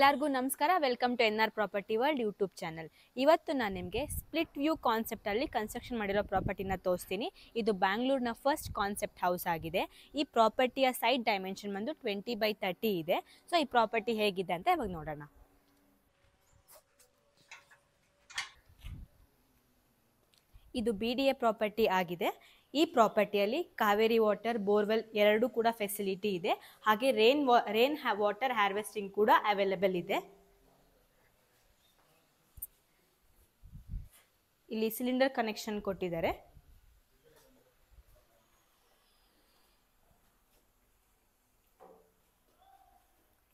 ಎಲ್ಲರಿಗೂ ನಮಸ್ಕಾರ. Welcome to N R property world YouTube channel. ಇವತ್ತು ನಾನು ನಿಮಗೆ ಸ್ಪ್ಲಿಟ್ ವ್ಯೂ ಕಾನ್ಸೆಪ್ಟಲ್ಲಿ ಕನ್ಸ್ಟ್ರಕ್ಷನ್ ಮಾಡಿರೋ ಪ್ರಾಪರ್ಟಿನ ತೋರಿಸ್ತೀನಿ. ಇದು ಬ್ಯಾಂಗ್ಳೂರ್ನ ಫಸ್ಟ್ ಕಾನ್ಸೆಪ್ಟ್ ಹೌಸ್ ಆಗಿದೆ. ಈ ಪ್ರಾಪರ್ಟಿಯ ಸೈಟ್ ಡೈಮೆನ್ಷನ್ ಬಂದು 20/30 ಇದೆ. ಸೊ ಈ ಪ್ರಾಪರ್ಟಿ ಹೇಗಿದೆ ಅಂತ ಇವಾಗ ನೋಡೋಣ. ಇದು BDA ಪ್ರಾಪರ್ಟಿ ಆಗಿದೆ. ಈ ಪ್ರಾಪರ್ಟಿಯಲ್ಲಿ ಕಾವೇರಿ ವಾಟರ್, ಬೋರ್ವೆಲ್ ಎರಡೂ ಕೂಡ ಫೆಸಿಲಿಟಿ ಇದೆ. ಹಾಗೆ ರೇನ್ ವಾಟರ್ ಹಾರ್ವೆಸ್ಟಿಂಗ್ ಕೂಡ ಅವೈಲೇಬಲ್ ಇದೆ. ಇಲ್ಲಿ ಸಿಲಿಂಡರ್ ಕನೆಕ್ಷನ್ ಕೊಟ್ಟಿದ್ದಾರೆ.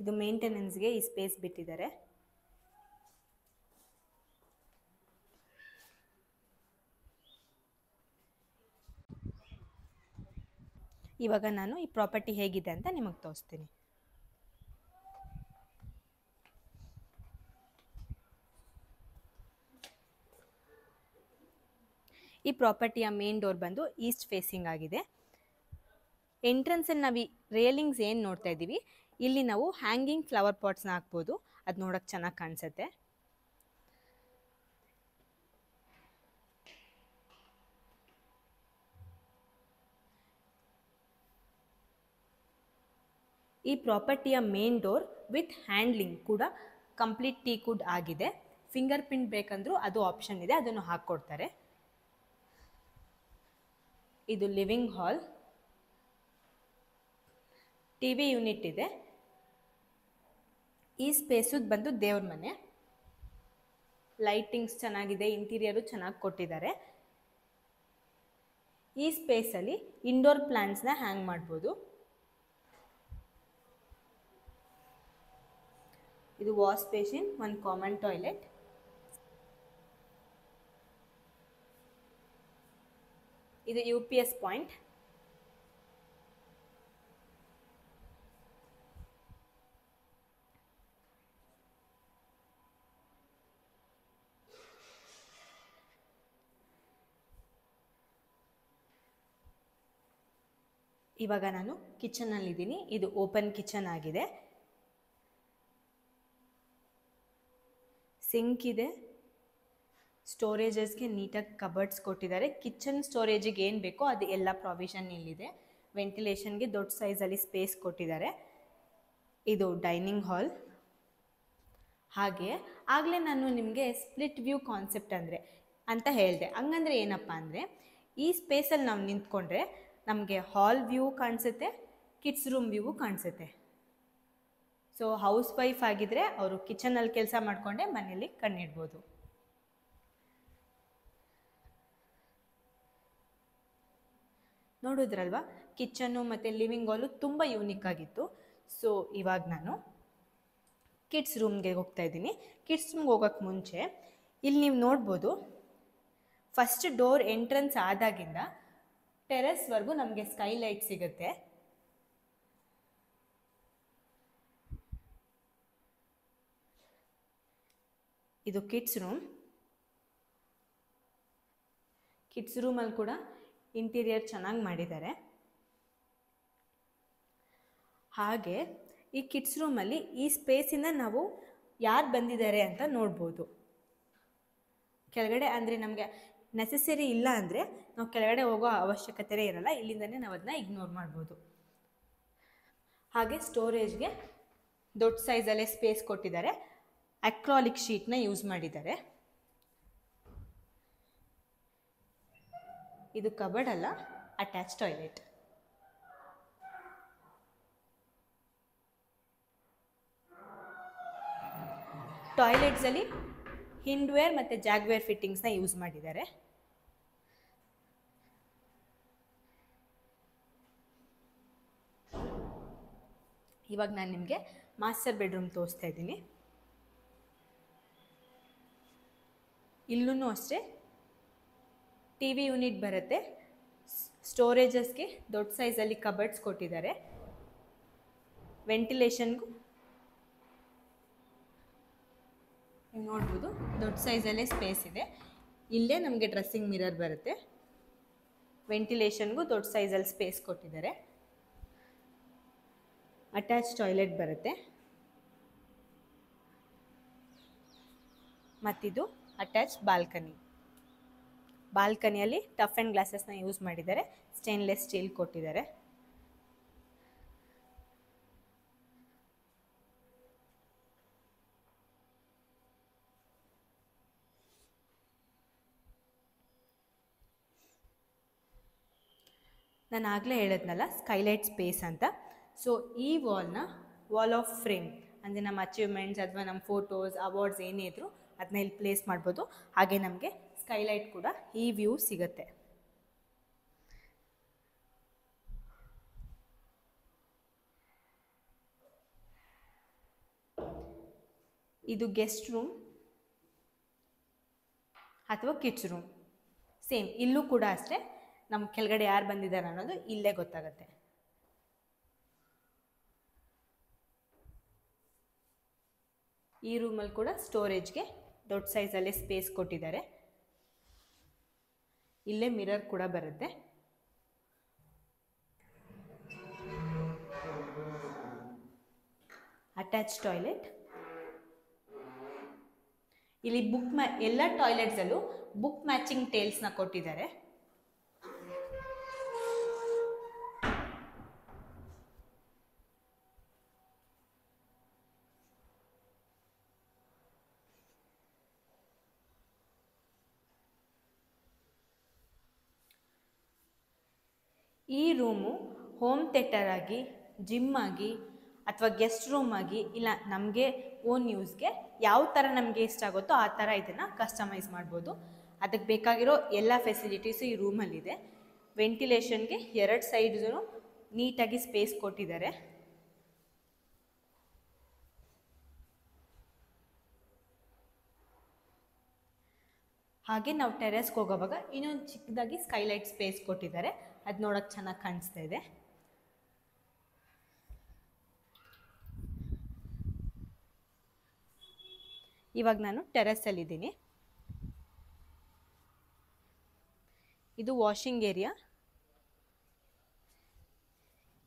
ಇದು ಮೇಂಟೆನೆನ್ಸ್ಗೆ ಈ ಸ್ಪೇಸ್ ಬಿಟ್ಟಿದ್ದಾರೆ. ಇವಾಗ ನಾನು ಈ ಪ್ರಾಪರ್ಟಿ ಹೇಗಿದೆ ಅಂತ ನಿಮಗೆ ತೋರಿಸ್ತೀನಿ. ಈ ಪ್ರಾಪರ್ಟಿಯ ಮೇನ್ ಡೋರ್ ಬಂದು ಈಸ್ಟ್ ಫೇಸಿಂಗ್ ಆಗಿದೆ. ಎಂಟ್ರೆನ್ಸಲ್ಲಿ ನಾವು ಈ ರೇಲಿಂಗ್ಸ್ ಏನು ನೋಡ್ತಾ ಇದ್ದೀವಿ, ಇಲ್ಲಿ ನಾವು ಹ್ಯಾಂಗಿಂಗ್ ಫ್ಲವರ್ ಪಾಟ್ಸ್ನ ಹಾಕ್ಬೋದು. ಅದು ನೋಡೋಕೆ ಚೆನ್ನಾಗಿ ಕಾಣಿಸುತ್ತೆ. ಈ ಪ್ರಾಪರ್ಟಿಯ ಮೇನ್ ಡೋರ್ ವಿತ್ ಹ್ಯಾಂಡ್ಲಿಂಗ್ ಕೂಡ ಕಂಪ್ಲೀಟ್ ಟೀಕ್ವುಡ್ ಆಗಿದೆ. ಫಿಂಗರ್ ಪ್ರಿಂಟ್ ಬೇಕಂದ್ರೂ ಅದು ಆಪ್ಷನ್ ಇದೆ, ಅದನ್ನು ಹಾಕ್ಕೊಡ್ತಾರೆ. ಇದು ಲಿವಿಂಗ್ ಹಾಲ್, ಟಿವಿ ಯೂನಿಟ್ ಇದೆ. ಈ ಸ್ಪೇಸು ಬಂದು ದೇವ್ರ ಮನೆ. ಲೈಟಿಂಗ್ಸ್ ಚೆನ್ನಾಗಿದೆ, ಇಂಟೀರಿಯರು ಚೆನ್ನಾಗಿ ಕೊಟ್ಟಿದ್ದಾರೆ. ಈ ಸ್ಪೇಸಲ್ಲಿ ಇಂಡೋರ್ ಪ್ಲಾಂಟ್ಸ್ನ ಹ್ಯಾಂಗ್ ಮಾಡ್ಬೋದು. ಇದು ವಾಶ್ ಬೇಸಿನ್, ಒಂದು ಕಾಮನ್ ಟಾಯ್ಲೆಟ್. ಇದು UPS ಪಾಯಿಂಟ್. ಇವಾಗ ನಾನು ಕಿಚನಲ್ಲಿದ್ದೀನಿ. ಇದು ಓಪನ್ ಕಿಚನ್ ಆಗಿದೆ. ಸಿಂಕ್ ಇದೆ. ಸ್ಟೋರೇಜಸ್ಗೆ ನೀಟಾಗಿ ಕಬರ್ಡ್ಸ್ ಕೊಟ್ಟಿದ್ದಾರೆ. ಕಿಚನ್ ಸ್ಟೋರೇಜಿಗೆ ಏನು ಬೇಕೋ ಅದು ಎಲ್ಲ ಪ್ರಾವಿಷನ್ ಇಲ್ಲಿದೆ. ವೆಂಟಿಲೇಷನ್ಗೆ ದೊಡ್ಡ ಸೈಜಲ್ಲಿ ಸ್ಪೇಸ್ ಕೊಟ್ಟಿದ್ದಾರೆ. ಇದು ಡೈನಿಂಗ್ ಹಾಲ್. ಹಾಗೆ ಆಗಲೇ ನಾನು ನಿಮಗೆ ಸ್ಪ್ಲಿಟ್ ವ್ಯೂ ಕಾನ್ಸೆಪ್ಟ್ ಅಂತ ಹೇಳಿದೆ. ಹಂಗಂದ್ರೆ ಏನಪ್ಪ ಅಂದರೆ, ಈ ಸ್ಪೇಸಲ್ಲಿ ನಾವು ನಿಂತ್ಕೊಂಡ್ರೆ ನಮಗೆ ಹಾಲ್ ವ್ಯೂ ಕಾಣಿಸುತ್ತೆ, ಕಿಡ್ಸ್ ರೂಮ್ ವ್ಯೂ ಕಾಣಿಸುತ್ತೆ. ಸೊ ಹೌಸ್ ವೈಫ್ ಆಗಿದ್ರೆ ಅವರು ಕಿಚನಲ್ಲಿ ಕೆಲಸ ಮಾಡಿಕೊಂಡೆ ಮನೆಯಲ್ಲಿ ಕಣ್ಣಿಡ್ಬೋದು. ನೋಡಿದ್ರಲ್ವಾ, ಕಿಚನ್ನು ಮತ್ತು ಲಿವಿಂಗ್ ಹಾಲು ತುಂಬ ಯೂನಿಕ್ ಆಗಿತ್ತು. ಸೊ ಇವಾಗ ನಾನು ಕಿಡ್ಸ್ ರೂಮ್ಗೆ ಹೋಗ್ತಾ ಇದ್ದೀನಿ. ಕಿಡ್ಸ್ ರೂಮ್ಗೆ ಹೋಗೋಕ್ಕೆ ಮುಂಚೆ ಇಲ್ಲಿ ನೀವು ನೋಡ್ಬೋದು, ಫಸ್ಟ್ ಡೋರ್ ಎಂಟ್ರೆನ್ಸ್ ಆದಾಗಿಂದ ಟೆರೆಸ್ವರೆಗೂ ನಮಗೆ ಸ್ಕೈಲೈಟ್ ಸಿಗುತ್ತೆ. ಇದು ಕಿಡ್ಸ್ ರೂಮ್. ಕಿಡ್ಸ್ ರೂಮಲ್ಲಿ ಕೂಡ ಇಂಟೀರಿಯರ್ ಚೆನ್ನಾಗಿ ಮಾಡಿದ್ದಾರೆ. ಹಾಗೆ ಈ ಕಿಡ್ಸ್ ರೂಮಲ್ಲಿ ಈ ಸ್ಪೇಸಿಂದ ನಾವು ಯಾರು ಬಂದಿದ್ದಾರೆ ಅಂತ ನೋಡ್ಬೋದು. ಕೆಳಗಡೆ ಅಂದರೆ ನಮಗೆ ನೆಸೆಸರಿ ಇಲ್ಲ ಅಂದರೆ ನಾವು ಕೆಳಗಡೆ ಹೋಗೋ ಅವಶ್ಯಕತೆ ಇರಲ್ಲ. ಇಲ್ಲಿಂದನೇ ನಾವು ಅದನ್ನ ಇಗ್ನೋರ್ ಮಾಡ್ಬೋದು. ಹಾಗೆ ಸ್ಟೋರೇಜ್ಗೆ ದೊಡ್ಡ ಸೈಜಲ್ಲೇ ಸ್ಪೇಸ್ ಕೊಟ್ಟಿದ್ದಾರೆ. ಅಕ್ರಾಲಿಕ್ ಶೀಟ್ನ ಯೂಸ್ ಮಾಡಿದ್ದಾರೆ. ಇದು ಕಬರ್ಡ್ ಅಲ್ಲ, ಅಟ್ಯಾಚ್ ಟಾಯ್ಲೆಟ್. ಟಾಯ್ಲೆಟ್ಸಲ್ಲಿ ಹಿಂಡ್ವೇರ್ ಮತ್ತು ಜಾಗ್ವೇರ್ ಫಿಟ್ಟಿಂಗ್ಸ್ನ ಯೂಸ್ ಮಾಡಿದ್ದಾರೆ. ಇವಾಗ ನಾನು ನಿಮಗೆ ಮಾಸ್ಟರ್ ಬೆಡ್ರೂಮ್ ತೋರಿಸ್ತಾ ಇದ್ದೀನಿ. ಇಲ್ಲೂ ಅಷ್ಟೇ TV ಯೂನಿಟ್ ಬರುತ್ತೆ. ಸ್ಟೋರೇಜಸ್ಗೆ ದೊಡ್ಡ ಸೈಜಲ್ಲಿ ಕಬರ್ಡ್ಸ್ ಕೊಟ್ಟಿದ್ದಾರೆ. ವೆಂಟಿಲೇಷನ್ಗೂ ನೋಡ್ಬೋದು, ದೊಡ್ಡ ಸೈಜಲ್ಲೇ ಸ್ಪೇಸ್ ಇದೆ. ಇಲ್ಲೇ ನಮಗೆ ಡ್ರೆಸ್ಸಿಂಗ್ ಮಿರರ್ ಬರುತ್ತೆ. ವೆಂಟಿಲೇಷನ್ಗೂ ದೊಡ್ಡ ಸೈಜಲ್ಲಿ ಸ್ಪೇಸ್ ಕೊಟ್ಟಿದ್ದಾರೆ. ಅಟ್ಯಾಚ್ ಟಾಯ್ಲೆಟ್ ಬರುತ್ತೆ. ಮತ್ತಿದು ಅಟ್ಯಾಚ್ ಬಾಲ್ಕನಿಯಲ್ಲಿ ಟಫ್ ಆ್ಯಂಡ್ ಗ್ಲಾಸಸ್ನ ಯೂಸ್ ಮಾಡಿದ್ದಾರೆ, ಸ್ಟೇನ್ಲೆಸ್ ಸ್ಟೀಲ್ ಕೊಟ್ಟಿದ್ದಾರೆ. ನಾನು ಆಗಲೇ ಹೇಳಿದ್ನಲ್ಲ ಸ್ಕೈಲೈಟ್ ಸ್ಪೇಸ್ ಅಂತ. ಸೊ ಈ ವಾಲ್ ಆಫ್ ಫ್ರೇಮ್ ಅಂದರೆ ನಮ್ಮ ಅಚೀವ್ಮೆಂಟ್ಸ್ ಅಥವಾ ನಮ್ಮ ಫೋಟೋಸ್ ಅವಾರ್ಡ್ಸ್ ಏನೇ ಇದ್ದರೂ ಅದನ್ನ ಇಲ್ಲಿ ಪ್ಲೇಸ್ ಮಾಡ್ಬೋದು. ಹಾಗೆ ನಮಗೆ ಸ್ಕೈಲೈಟ್ ಕೂಡ ಈ ವ್ಯೂ ಸಿಗುತ್ತೆ. ಇದು ಗೆಸ್ಟ್ ರೂಮ್ ಅಥವಾ ಕಿಚ್ ರೂಮ್. ಸೇಮ್ ಇಲ್ಲೂ ಕೂಡ ಅಷ್ಟೇ, ನಮ್ಮ ಕೆಳಗಡೆ ಯಾರು ಬಂದಿದ್ದಾರೆ ಅನ್ನೋದು ಇಲ್ಲೇ ಗೊತ್ತಾಗುತ್ತೆ. ಈ ರೂಮಲ್ಲಿ ಕೂಡ ಸ್ಟೋರೇಜ್ಗೆ ದೊಡ್ಡ ಸೈಜಲ್ಲಿ ಸ್ಪೇಸ್ ಕೊಟ್ಟಿದ್ದಾರೆ. ಇಲ್ಲೇ ಮಿರರ್ ಕೂಡ ಬರುತ್ತೆ. Attach toilet. ಇಲ್ಲಿ ಎಲ್ಲ ಟಾಯ್ಲೆಟ್ಸಲ್ಲೂ ಬುಕ್ ಮ್ಯಾಚಿಂಗ್ ಟೇಲ್ಸ್ನ ಕೊಟ್ಟಿದ್ದಾರೆ. ಈ ರೂಮು ಹೋಮ್ ಥಿಯೇಟರ್ ಆಗಿ, ಜಿಮ್ ಆಗಿ ಅಥವಾ ಗೆಸ್ಟ್ ರೂಮ್ ಆಗಿ, ಇಲ್ಲ ನಮಗೆ ಓನ್ ಯೂಸ್ಗೆ ಯಾವ ಥರ ನಮಗೆ ಇಷ್ಟ ಆಗುತ್ತೋ ಆ ಥರ ಇದನ್ನು ಕಸ್ಟಮೈಸ್ ಮಾಡ್ಬೋದು. ಅದಕ್ಕೆ ಬೇಕಾಗಿರೋ ಎಲ್ಲ ಫೆಸಿಲಿಟೀಸು ಈ ರೂಮಲ್ಲಿದೆ. ವೆಂಟಿಲೇಷನ್ಗೆ 2 ಸೈಡ್ಸೂ ನೀಟಾಗಿ ಸ್ಪೇಸ್ ಕೊಟ್ಟಿದ್ದಾರೆ. ಹಾಗೆ ನಾವು ಟೆರೆಸ್ಗೆ ಹೋಗೋವಾಗ ಇನ್ನೊಂದು ಚಿಕ್ಕದಾಗಿ ಸ್ಕೈಲೈಟ್ ಸ್ಪೇಸ್ ಕೊಟ್ಟಿದ್ದಾರೆ. ಅದು ನೋಡೋಕ್ಕೆ ಚೆನ್ನಾಗಿ ಕಾಣಿಸ್ತಾ ಇದೆ. ಇವಾಗ ನಾನು ಟೆರೆಸಲ್ಲಿದ್ದೀನಿ. ಇದು ವಾಷಿಂಗ್ ಏರಿಯಾ.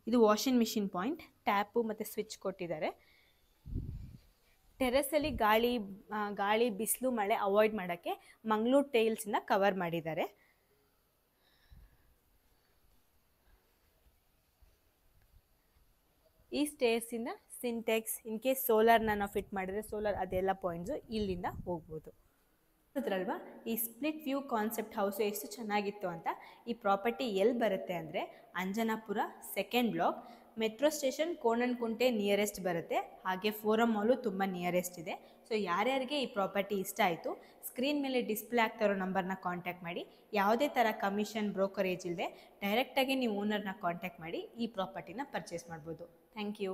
ಇದು ವಾಷಿಂಗ್ ಮಿಷಿನ್ ಪಾಯಿಂಟ್. ಟ್ಯಾಪು ಮತ್ತು ಸ್ವಿಚ್ ಕೊಟ್ಟಿದ್ದಾರೆ. ಟೆರೆಸಲ್ಲಿ ಗಾಳಿ ಬಿಸಿಲು ಮಳೆ ಅವಾಯ್ಡ್ ಮಾಡೋಕ್ಕೆ ಮಂಗಳೂರು ಟೈಲ್ಸಿಂದ ಕವರ್ ಮಾಡಿದ್ದಾರೆ. ಈ ಸ್ಟೇರ್ಸಿಂದ ಸಿಂಟೆಕ್ಸ್, ಇನ್ ಕೇಸ್ ಸೋಲಾರ್ನ ನಾವು ಫಿಟ್ ಮಾಡಿದರೆ ಸೋಲಾರ್ ಅದೆಲ್ಲ ಪಾಯಿಂಟ್ಸು ಇಲ್ಲಿಂದ ಹೋಗ್ಬೋದು. ಅಲ್ವಾ ಈ ಸ್ಪ್ಲಿಟ್ ವ್ಯೂ ಕಾನ್ಸೆಪ್ಟ್ ಹೌಸು ಎಷ್ಟು ಚೆನ್ನಾಗಿತ್ತು ಅಂತ. ಈ ಪ್ರಾಪರ್ಟಿ ಎಲ್ಲಿ ಬರುತ್ತೆ ಅಂದರೆ Anjanapura 2nd block, metro station Konanakunte nearest ಬರುತ್ತೆ. ಹಾಗೆ ಫೋರಮ್ ಮಾಲು ತುಂಬ ನಿಯರೆಸ್ಟ್ ಇದೆ. ಸೊ ಯಾರ್ಯಾರಿಗೆ ಈ ಪ್ರಾಪರ್ಟಿ ಇಷ್ಟ ಆಯಿತು, ಸ್ಕ್ರೀನ್ ಮೇಲೆ ಡಿಸ್ಪ್ಲೇ ಆಗ್ತಾ ಇರೋ ನಂಬರ್ನ ಕಾಂಟ್ಯಾಕ್ಟ್ ಮಾಡಿ. ಯಾವುದೇ ಥರ ಕಮಿಷನ್ ಬ್ರೋಕರೇಜ್ ಇಲ್ಲದೆ ಡೈರೆಕ್ಟಾಗಿ ನೀವು ಓನರ್ನ ಕಾಂಟ್ಯಾಕ್ಟ್ ಮಾಡಿ ಈ ಪ್ರಾಪರ್ಟಿನ ಪರ್ಚೇಸ್ ಮಾಡ್ಬೋದು. Thank you.